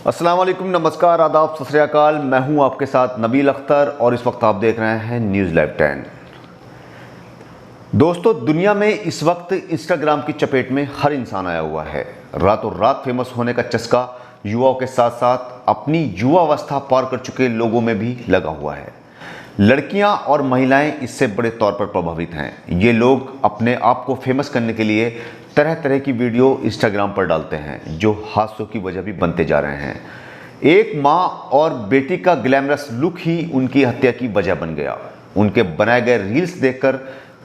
अस्सलाम वालेकुम, नमस्कार, आदाब, सत श्री अकाल। मैं हूं आपके साथ नबील अख्तर और इस वक्त आप देख रहे हैं न्यूज़ लाइव 10। दोस्तों, दुनिया में इस वक्त इंस्टाग्राम की चपेट में हर इंसान आया हुआ है। रातों रात फेमस होने का चस्का युवाओं के साथ साथ अपनी युवावस्था पार कर चुके लोगों में भी लगा हुआ है। लड़कियां और महिलाएं इससे बड़े तौर पर प्रभावित हैं। ये लोग अपने आप को फेमस करने के लिए तरह तरह की वीडियो इंस्टाग्राम पर डालते हैं, जो हादसों की वजह भी बनते जा रहे हैं। एक माँ और बेटी का ग्लैमरस लुक ही उनकी हत्या की वजह बन गया। उनके बनाए गए रील्स देखकर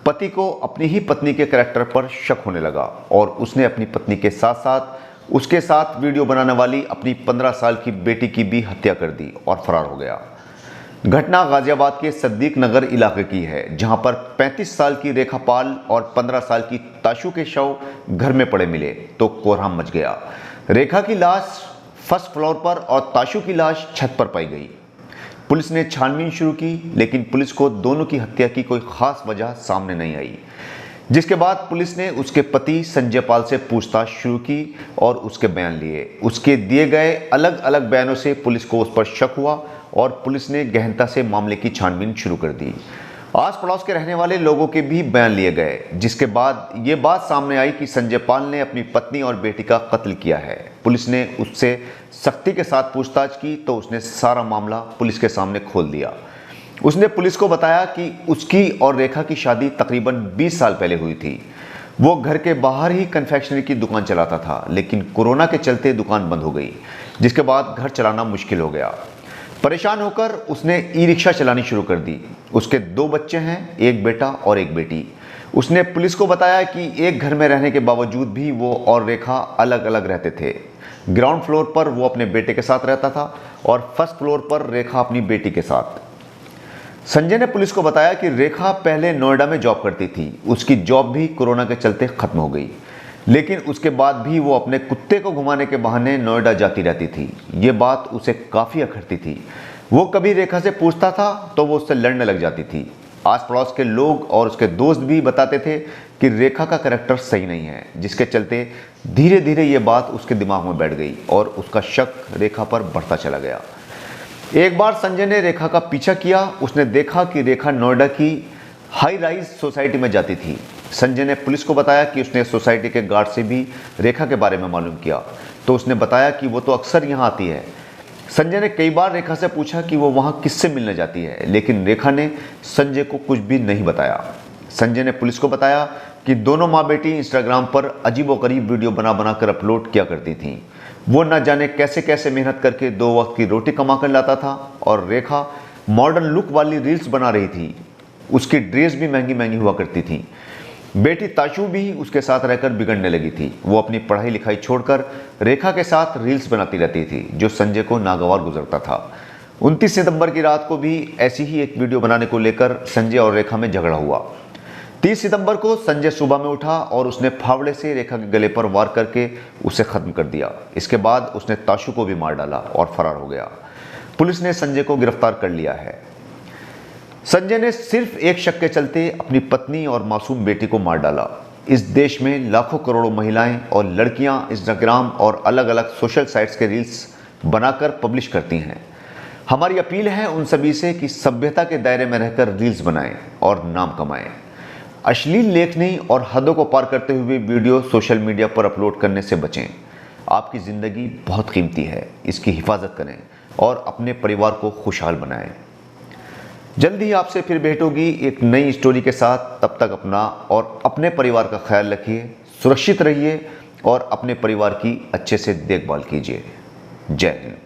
पति को अपनी ही पत्नी के करैक्टर पर शक होने लगा और उसने अपनी पत्नी के साथ साथ उसके साथ वीडियो बनाने वाली अपनी 15 साल की बेटी की भी हत्या कर दी और फरार हो गया। घटना गाजियाबाद के सद्दीक नगर इलाके की है, जहां पर 35 साल की रेखा पाल और 15 साल की ताशु के शव घर में पड़े मिले तो कोहराम मच गया। रेखा की लाश फर्स्ट फ्लोर पर और ताशु की लाश छत पर पाई गई। पुलिस ने छानबीन शुरू की, लेकिन पुलिस को दोनों की हत्या की कोई खास वजह सामने नहीं आई, जिसके बाद पुलिस ने उसके पति संजय पाल से पूछताछ शुरू की और उसके बयान लिए। उसके दिए गए अलग अलग बयानों से पुलिस को उस पर शक हुआ और पुलिस ने गहनता से मामले की छानबीन शुरू कर दी। आस पड़ोस के रहने वाले लोगों के भी बयान लिए गए, जिसके बाद ये बात सामने आई कि संजय पाल ने अपनी पत्नी और बेटी का कत्ल किया है। पुलिस ने उससे सख्ती के साथ पूछताछ की तो उसने सारा मामला पुलिस के सामने खोल दिया। उसने पुलिस को बताया कि उसकी और रेखा की शादी तकरीबन 20 साल पहले हुई थी। वो घर के बाहर ही कन्फेक्शनरी की दुकान चलाता था, लेकिन कोरोना के चलते दुकान बंद हो गई, जिसके बाद घर चलाना मुश्किल हो गया। परेशान होकर उसने ई रिक्शा चलानी शुरू कर दी। उसके 2 बच्चे हैं, एक बेटा और एक बेटी। उसने पुलिस को बताया कि एक घर में रहने के बावजूद भी वो और रेखा अलग अलग रहते थे। ग्राउंड फ्लोर पर वो अपने बेटे के साथ रहता था और फर्स्ट फ्लोर पर रेखा अपनी बेटी के साथ। संजय ने पुलिस को बताया कि रेखा पहले नोएडा में जॉब करती थी। उसकी जॉब भी कोरोना के चलते खत्म हो गई, लेकिन उसके बाद भी वो अपने कुत्ते को घुमाने के बहाने नोएडा जाती रहती थी। ये बात उसे काफ़ी अखरती थी। वो कभी रेखा से पूछता था तो वो उससे लड़ने लग जाती थी। आस पड़ोस के लोग और उसके दोस्त भी बताते थे कि रेखा का करैक्टर सही नहीं है, जिसके चलते धीरे धीरे ये बात उसके दिमाग में बैठ गई और उसका शक रेखा पर बढ़ता चला गया। एक बार संजय ने रेखा का पीछा किया। उसने देखा कि रेखा नोएडा की हाई राइज सोसाइटी में जाती थी। संजय ने पुलिस को बताया कि उसने सोसाइटी के गार्ड से भी रेखा के बारे में मालूम किया, तो उसने बताया कि वो तो अक्सर यहाँ आती है। संजय ने कई बार रेखा से पूछा कि वो वहाँ किससे मिलने जाती है, लेकिन रेखा ने संजय को कुछ भी नहीं बताया। संजय ने पुलिस को बताया कि दोनों माँ बेटी इंस्टाग्राम पर अजीबोगरीब वीडियो बना बना कर अपलोड किया करती थीं। वो न जाने कैसे कैसे मेहनत करके 2 वक्त की रोटी कमा कर लाता था और रेखा मॉडर्न लुक वाली रील्स बना रही थी। उसकी ड्रेस भी महंगी महंगी हुआ करती थी। बेटी ताशु भी उसके साथ रहकर बिगड़ने लगी थी। वो अपनी पढ़ाई लिखाई छोड़कर रेखा के साथ रील्स बनाती रहती थी, जो संजय को नागवार गुजरता था। 29 सितंबर की रात को भी ऐसी ही एक वीडियो बनाने को लेकर संजय और रेखा में झगड़ा हुआ। 30 सितंबर को संजय सुबह में उठा और उसने फावड़े से रेखा के गले पर वार करके उसे खत्म कर दिया। इसके बाद उसने ताशु को भी मार डाला और फरार हो गया। पुलिस ने संजय को गिरफ्तार कर लिया है। संजय ने सिर्फ एक शक के चलते अपनी पत्नी और मासूम बेटी को मार डाला। इस देश में लाखों करोड़ों महिलाएं और लड़कियां इंस्टाग्राम और अलग अलग सोशल साइट्स के रील्स बनाकर पब्लिश करती हैं। हमारी अपील है उन सभी से कि सभ्यता के दायरे में रहकर रील्स बनाएं और नाम कमाएं। अश्लील लेखनी और हदों को पार करते हुए वीडियो सोशल मीडिया पर अपलोड करने से बचें। आपकी ज़िंदगी बहुत कीमती है, इसकी हिफाजत करें और अपने परिवार को खुशहाल बनाएं। जल्द ही आपसे फिर भेंट होगी एक नई स्टोरी के साथ। तब तक अपना और अपने परिवार का ख्याल रखिए, सुरक्षित रहिए और अपने परिवार की अच्छे से देखभाल कीजिए। जय हिंद।